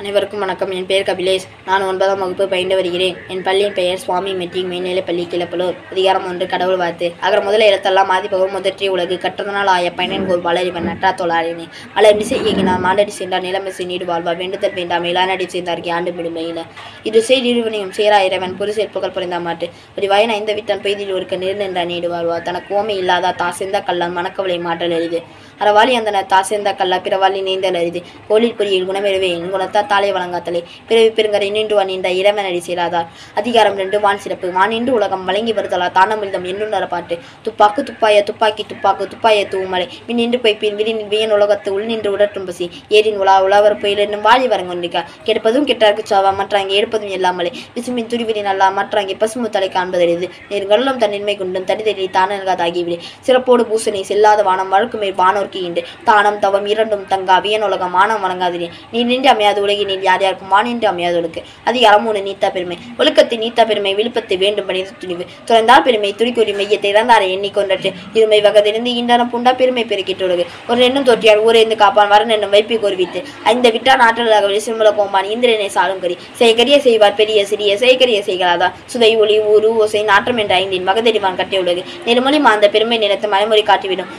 அனைவருக்கும் வணக்கம். என் பெயர் கபிலேஷ். நான் 9ஆம் வகுப்பு பயின்று வருகிறேன். என் பள்ளியின் பெயர் சுவாமி மெட்ரிக் மேல்நிலைப் பள்ளி, கிளப்பலூர். அதிகாரம் 1, கடவுள் வாழ்த்து. அகர முதல எழுத்தெல்லாம் ஆதிபகவன் முதற்றே உலகு கற்றதனால் ஆய பயனென்கோர் வளரிவன் நற்றா தோளாரினே மலர்மிசை இயக்கினார் மாண்டடி சென்றார் நிலமிசை நீடு வாழ்வார் வேண்டுதல் வேண்டாம் இளானடி சேர்ந்தார்க்கு ஆண்டு விடுமையில இது செய்திருவனையும் சேரா இறைவன் பொறு சேர்ப்புகள் புரிந்தா மாட்டு ஒரு வயன் 5 விட்டன் பெய்தில் ஒருக்க நிறநின்ற நீடு வாழ்வார் தனக்கு ஓமை இல்லாத தாசெந்த கல்லான் மணக்கவலை மாற்றல் எளிது அறவாளி அந்தனர் தாசெந்த கல்லா பிறவாளி நீந்தல் அரிது கோளில் பொறியில் குணமெருவே என் குணத்தால் தாளை வழங்காத்தலை பிறவி பெருங்கரை நின்று நீண்ட இறைவனடி சேராதார். அதிகாரம் 2, வான் சிறப்பு. வானின்று உலகம் வழங்கி வருதலா தானமிழ்தம் என்னுணர பாட்டு துப்பாக்கு துப்பாய துப்பாக்கி துப்பாக்கு துப்பாய தூமலை மின் நின்று பொய்ப்பின் விரினின் வியன் உலகத்து உள் நின்று உடற்றும் பசி ஏரின் உலாவர் புயல் என்னும் வாழி வரங்கொண்டிருக்க கெடுப்பதும் கெட்டார்க்கு சாவா மற்றாங்கே எடுப்பதும் எல்லாமலை விசும்பின் துரிவிரின் அல்லா மற்றாங்கே பசுமு தலை காண்பதறிது நேர்கடலும் தன்னின்மை கொண்டும் தடிதடி தானல்காதாகிவிடு சிறப்போடு பூசனை செல்லாத வானம் வழக்கு மேல் வானோர் தானம் தவம் இரண்டும் தங்கா வியன் உலகம் மானம் வழங்காதிரே நீ நின்று அமையாது உலகினில் யார் யாருக்கும் வானின்று அமையாது ஒழுக்கு. அதிகாரம் 3, நீத்தா பெருமை. ஒழுக்கத்தின் நீத்தா பெருமை விழுப்பத்தை வேண்டும் பணி துணிவு துறந்தால் பெருமை துணிக்குறி மையத்தை இறந்தாரை எண்ணிக்கொண்டற்று இருமை வகதிருந்து ஈண்டனம் புண்டா பெருமை பெருக்கிட்டு ஒழுகு ஒரு எண்ணும் தொற்றியார் ஊரேந்து காப்பான் வரன் என்னும் வைப்பை கோர்வித்து ஐந்த விட்டான் ஆற்றலாக வெளிசிமுல கோம்பான் இந்திரனை சாலும் கறி செய்கரிய செய்வார் பெரிய சிறிய செய்கரிய செய்கலாதா சுதை ஒளி ஊரு ஓசை நாற்றம் என்ற 5 மகதெரிவான் கட்டை உலகு நெருமொழி மாந்த பெருமை நிலத்தை மலைமொழி காட்டிவிடும்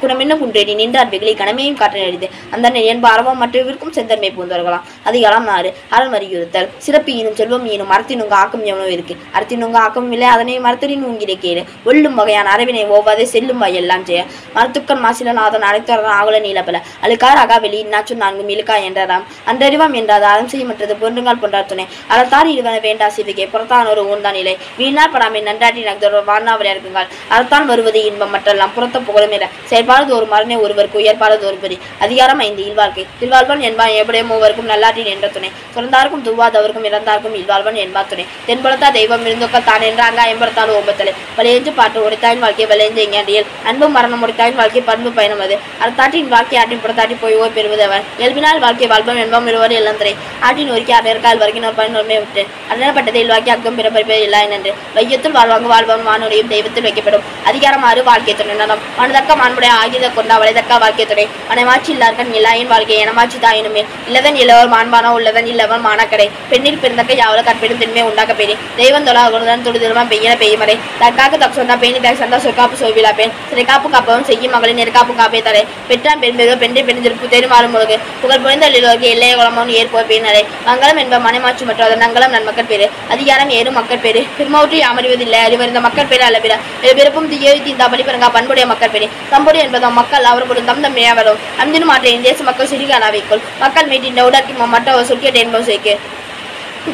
குணமென்னும் குன்றேறி நின்றார் வெகுளி கணமையும் காற்ற எழுது அந்த என்ப அறவம் மற்றவிற்கும் செந்தன்மை பூந்தவர்களாம். அதிகாரம் 4, அறல் மறியுறுத்தல். சிறப்பு ஈனும் செல்வம் ஈனும் மரத்தினுங்க ஆக்கம் எவனோ இருக்கு அறத்தினுங்க ஆக்கம் இல்லை அதனை மரத்தடின் ஊங்கிலே கேடு ஒல்லும் வகையான அரவினை ஓவாதே செல்லும் எல்லாம் செய்ய மரத்துக்கன் மாசிலநாதன் அனைத்தரன் ஆகுல நீலப்பல அழுக்கார் அகாவெளி இன்னாச்சும் 4 இழுக்கா என்றாராம் அன்றறிவாம் என்றாத அறம் செய்யமற்றது பொன்றுங்கால் பொன்றார் துணை அறத்தார் இருவன வேண்டா சிவிகை புறத்தான் ஒரு ஊர்தான் நிலை வீணார் படாமை நன்றாட்டி நகர் வானாவரை இருக்குங்கால் அறத்தான் வருவது இன்பம் மற்றெல்லாம் புறத்த புகழும் என செயற்பாடு ஒரு மரணை ஒருவருக்கு உயர்பாடு ஒரு பரி. அதிகாரம் 5, இல்வாழ்க்கை. இல்வாழ்வன் என்பான் எப்படியே மூவருக்கும் நல்லாற்றின் என்ற துணை துறந்தாருக்கும் துவாதவருக்கும் இறந்தார்க்கும் இல்வாழ்வன் என்பார் துணை தென்புறத்தா தெய்வம் இருந்தொக்க தான் என்றாங்க எம்பரத்தால் ஓம்பத்தலை வலியஞ்சு பாட்டு உடைத்தாயின் வாழ்க்கை வலியஞ்சு எங்காண்டியல் அன்பும் மரணம் உடைத்தாயின் வாழ்க்கை பண்பு பயணம் அது அறத்தாட்டின் வாழ்க்கை ஆட்டின் புறத்தாட்டி போய் ஓய் பெறுவது அவர் இயல்பினால் வாழ்க்கை வாழ்வம் என்பம் இருவர் இளந்தரை ஆட்டின் ஒருக்கி அரையற்கால் வரைக்கும் ஒரு பயனுமே விட்டு அண்ணப்பட்டதை இல்வாக்கி அக்கம் பிறப்பறிப்பது இல்லை என்று வையத்தில் வாழ்வாங்க வாழ்வன் வானுடையும் தெய்வத்தில் வைக்கப்படும். அதிகாரம் 6, வாழ்க்கை துணை நலம். மனதக்க மாண்புடைய ஆகித கொண்டா வளைதக்க வாழ்க்கை துணை மனைமாட்சி இல்லார்கன் இல்லாயின் வாழ்க்கை எனமாட்சி தாயினுமே இல்லதன் இளவர் மாண்பானோ உள்ளதன் இல்லவன் மானக்கடை பெண்ணில் பிறந்தக்க யாவல கற்பெடும் தின்மை உண்டாக்க பெரி தெய்வம் தொழாகுடன் தொழுதிருவன் பெய்யன பெய்யுமறை தற்காக்கு தக் சொன்னா பேணி தக் சந்தா சொற்காப்பு சோவிலா பெண் சிறைக்காப்பு காப்பவும் செய்யும் மகளின் நெருக்காப்பு காப்பே தரை பெற்றான் பெண்பெருக பெண்டை பெண்ணிருப்பு தெருமாறும் முழுகு புகழ் புரிந்த இலோகி எல்லைய குளமோன் ஏற்போ பேணரை மங்களம் என்ப மனைமாட்சி மற்றும் அதன் நங்கலம் நன்மக்கள் பேரு. அதிகாரம் 7, மக்கள் பேரு. பெருமாவற்றி அமர்வதில்லை அறிவறிந்த மக்கள் பேரு அல்ல பிற பிறப்பும் தீயோ தீந்தா பலி பெருங்கா பண்புடைய மக்கள் பேரு தம்புடைய என்பதும் மக்கள் அவர்களும் தம் தம் மேவரும் அந்தினும் மாற்ற தேச மக்கள் சிறிகானாவைக்குள் மக்கள் மீட்டின் உடற்கி மற்ற சொற்கேட்டு என்பது சேர்க்கு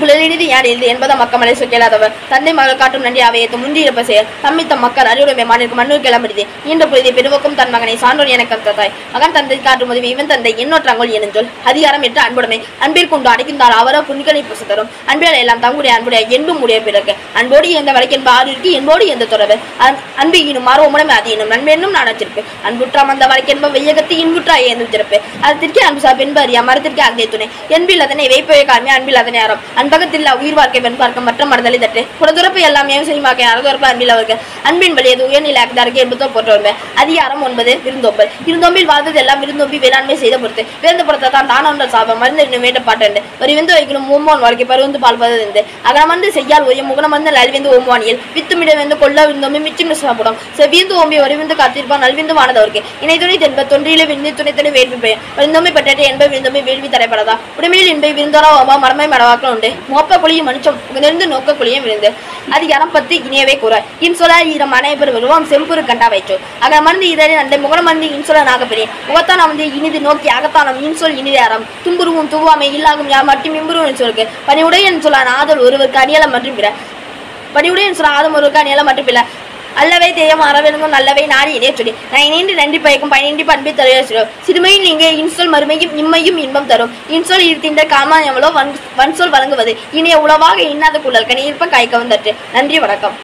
குளிரிது யார் எழுது என்பதை மக்கள் சொல்லாதவர் தந்தை மகள் காட்டும் நன்றி அவையத்து முன்னிருப்ப செய்ய தம்மித்த மக்கள் அறிவுடைமை மாநிலம் மண்ணூர் கிளம்பிடுது இன்று பொழுது பெருவக்கும் தன் மகனை சான்றோர் எனக்கு தாய் மகன் தந்தை காட்டும் உதவி இவன் தந்தை இன்னொற்றாங்கோல் எனஞ்சொல். அதிகாரம் 8, அன்புடைமை. அன்பில் கொண்டு அடைக்கின்றால் அவரோ புண்களை புசு தரும் அன்பில் எல்லாம் தங்குடைய அன்புடைய என்பும் உடைய பிறகு அன்போடு எந்த வழக்கென்ப ஆறுக்கு என்போடு எந்த தொடர்பு அன்பு ஈனும் மாறும் உடமை அது இன்னும் நன்மென்னும் நாடச்சிருப்பு அன்புற்றாம் அந்த வழக்கென்ப வையகத்து இன்புற்றா ஏந்து சிறப்பு அதற்கு அன்பு சா பெண்பு அறியா மரத்திற்கு அங்கே துணை என்பில் அதனை வைப்பவை காரணமே அன்பில் அதனை அறம் அன்பகத்தில் உயிர் வாழ்க்கை வெண்பார்க்க மற்ற மறுதலை தட்டு புறதுறப்பு எல்லாமே செய்யுமாக்க அறதுறப்பு அன்பில் அவருக்கு அன்பின் வழியது உயர்நிலையாக்கதாருக்கு என்பதோ போற்றோர்மை. அதிகாரம் 9, விருந்தோம்பல். விருந்தோம்பில் வாழ்ந்தது எல்லாம் விருந்தோம்பி வேளாண்மை செய்த பொறுத்து விருந்த பொறுத்த தான் தானொன்ற சாபம் மருந்து வேண்ட பாட்டு ஒரு விந்து வைக்கணும் ஓம்புவான் வாழ்க்கை பருவந்து பால்பது அகலமந்து செய்யால் ஒய்ய முகனமந்து நல்விந்து ஓம்புவானியில் வித்துமிட வந்து கொள்ள விருந்தோம்பி மிச்சம் சாப்பிடும் செவ்விந்து ஓம்பி ஒரு விந்து காத்திருப்பான் நல்விந்து வானதவருக்கு இணை துணை தென்ப தொன்றியில விந்து துணை துணை வேள்வி பெயர் விருந்தோம்பி பட்டேட்டை என்ப விருந்தோம்பி வேள்வி தரைப்படாதா உடமையில் என்பை விருந்தோரா ஓம்பா மரமை மடவாக்கள் உண்டு மோப்ப குழியும் மனுஷம் உகர்ந்து நோக்க குழியும் விழுந்து. அதிகாரம் 10, இனியவே கூற. இன்சொல ஈரம் அனைவர் விருவம் செம்புரு கண்டா வைச்சோ அக மருந்து இதழில் அந்த முகமந்து இன்சொல நாகப்பெரிய முகத்தான வந்து இனிது நோக்கி அகத்தானம் இன்சொல் இனிதே அறம் தும்புருவும் துவாமை இல்லாகும் யார் மட்டும் இம்புருவன் சொல்லுக்கு பணிவுடைய சொல்லான் ஆதல் ஒருவருக்கு அணியலம் மற்றும் பிற பணிவுடைய சொல்ல ஆதம் ஒருவருக்கு அணியலம் மற்றும் பிற அல்லவை தேயம் அறவெனும் நல்லவை நாடி இணைய சொல்லி நான் இணைந்து நன்றி பயக்கும் பயனின்றி பண்பை தருவ சொல்லும் சிறுமையில் நீங்க இன்சொல் மறுமையும் இம்மையும் இன்பம் தரும் இன்சொல் இருக்கின்ற காமா எவ்வளோ வன்சொல் வழங்குவது இனிய உளவாக இன்னாத குழல் கனி இருப்ப காய்க்கவும் தட்டு. நன்றி, வணக்கம்.